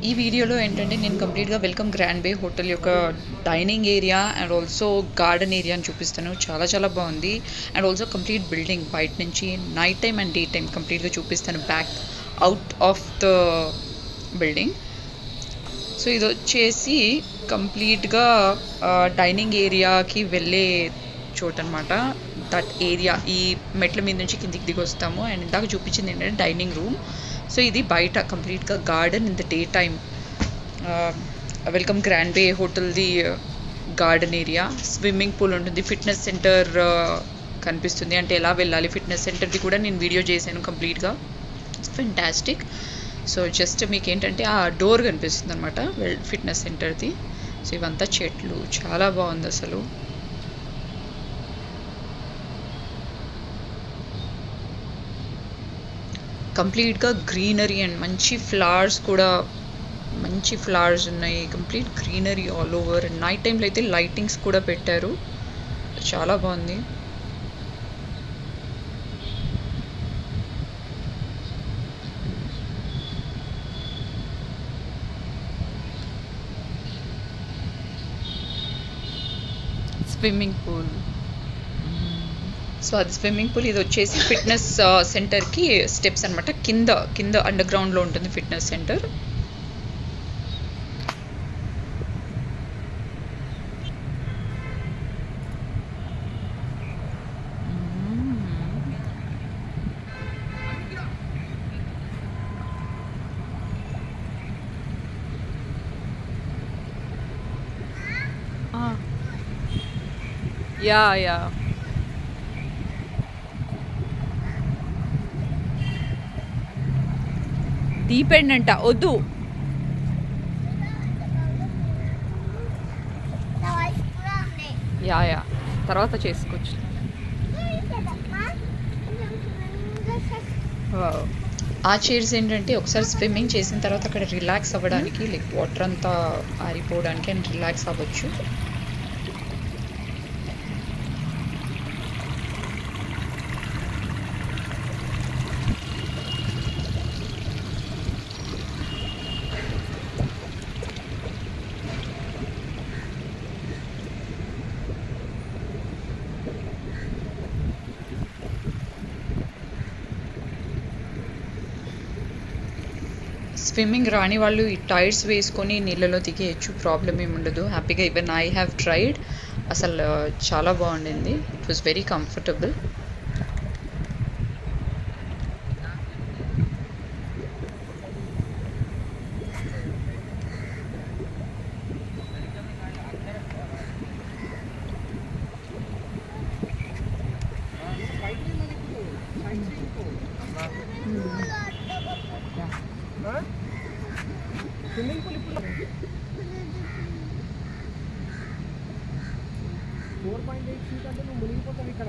ఈ వీడియోలో ఏంటంటే నేను కంప్లీట్గా వెల్కమ్ గ్రాండ్ బే హోటల్ యొక్క dining area and also garden area అని చూపిస్తాను. చాలా చాలా బాగుంది. అండ్ ఆల్సో కంప్లీట్ బిల్డింగ్ బయట నుంచి night time and day time కంప్లీట్గా చూపిస్తాను back out of the building. So ఇది వచ్చేసి కంప్లీట్గా డైనింగ్ ఏరియాకి వెళ్ళే చోటు అనమాట. దట్ ఏరియా ఈ మెట్ల మీద నుంచి కిందికి దిగి వస్తాము. అండ్ ఇందాక చూపించింది ఏంటంటే డైనింగ్ రూమ్. సో ఇది బయట కంప్లీట్గా garden in the day time. Welcome grand bay హోటల్ది గార్డెన్ ఏరియా. స్విమ్మింగ్ పూల్ ఉంటుంది, ఫిట్నెస్ సెంటర్ కనిపిస్తుంది. అంటే ఎలా వెళ్ళాలి ఫిట్నెస్ సెంటర్ది కూడా నేను వీడియో చేశాను కంప్లీట్గా. It's fantastic. సో జస్ట్ మీకు ఏంటంటే ఆ డోర్ కనిపిస్తుంది అనమాట ఫిట్నెస్ సెంటర్ది. సో ఇవంతా చెట్లు, చాలా బాగుంది అసలు. కంప్లీట్గా గ్రీనరీ అండ్ మంచి ఫ్లవర్స్ కూడా, మంచి ఫ్లవర్స్ ఉన్నాయి. Complete greenery all over. And night టైంలో అయితే లైటింగ్స్ కూడా పెట్టారు. చాలా బాగుంది. Swimming pool. సో అది స్విమ్మింగ్ పూల్. ఇది వచ్చేసి ఫిట్నెస్ సెంటర్కి స్టెప్స్ అనమాట. కింద అండర్ గ్రౌండ్లో ఉంటుంది ఫిట్నెస్ సెంటర్. యా డీపెండ్ అంట, వద్దు. యా తర్వాత చేసుకోవచ్చు. ఆ చైర్స్ ఏంటంటే ఒకసారి స్విమ్మింగ్ చేసిన తర్వాత అక్కడ రిలాక్స్ అవ్వడానికి, లైక్ వాటర్ అంతా ఆరిపోవడానికి అండ్ రిలాక్స్ అవ్వచ్చు. స్విమ్మింగ్ రాని వాళ్ళు ఈ టైర్స్ వేసుకొని నీళ్ళలో దిగేయచ్చు, ప్రాబ్లం ఏమి ఉండదు హ్యాపీగా. Even I have tried. అసలు చాలా బాగుండింది. It was very comfortable. Swimming pool ఇప్పుడు 4.8 ఫీట్ అంటే నువ్వు మునిగిపోతావు ఇక్కడ.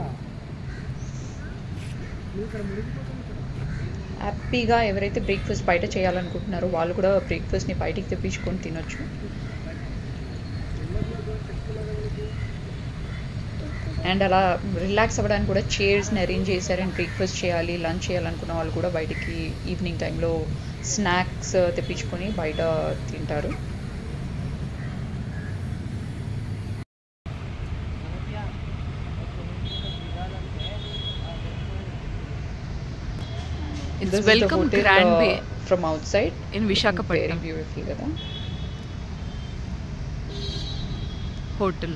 హ్యాపీగా ఎవరైతే బ్రేక్ఫాస్ట్ బయట చేయాలనుకుంటున్నారో వాళ్ళు కూడా బ్రేక్ఫాస్ట్ని బయటికి తెప్పించుకొని తినొచ్చు. అండ్ అలా రిలాక్స్ అవ్వడానికి కూడా చైర్స్ని అరేంజ్ చేశారు. అండ్ బ్రేక్ఫాస్ట్ చేయాలి, లంచ్ చేయాలనుకున్న వాళ్ళు కూడా బయటికి ఈవినింగ్ టైంలో స్నాక్స్ తెప్పించుకొని బయట తింటారు. It's welcome Grand Bay from outside in Visakhapatnam. Very beautiful కదా hotel.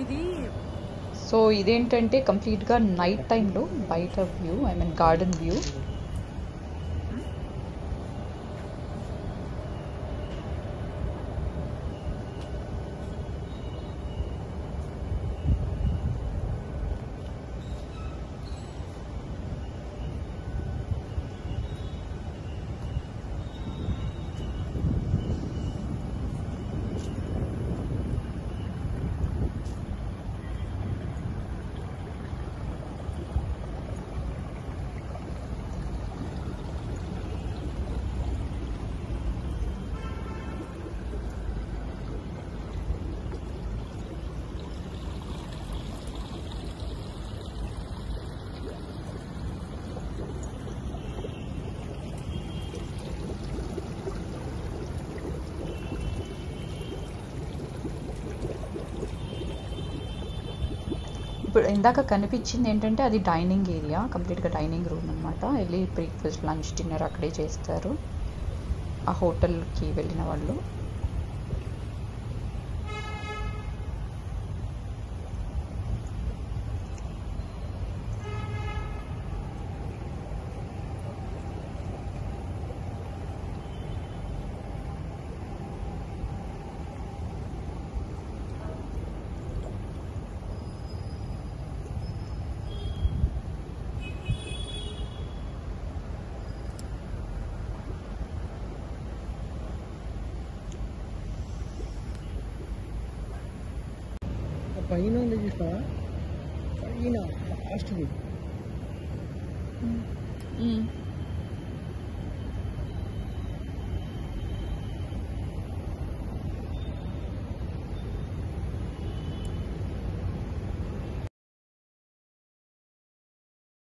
ఇది సో ఇదేంటంటే కంప్లీట్గా నైట్ టైంలో బయట view, I mean garden view. ఇప్పుడు ఇందాక కనిపించింది ఏంటంటే అది డైనింగ్ ఏరియా, కంప్లీట్గా డైనింగ్ రూమ్ అనమాట. వెళ్ళి బ్రేక్ఫాస్ట్, లంచ్, డిన్నర్ అక్కడే చేస్తారు ఆ హోటల్కి వెళ్ళిన వాళ్ళు. పైన ఉంది చూస్తావా, పైన లాస్ట్ది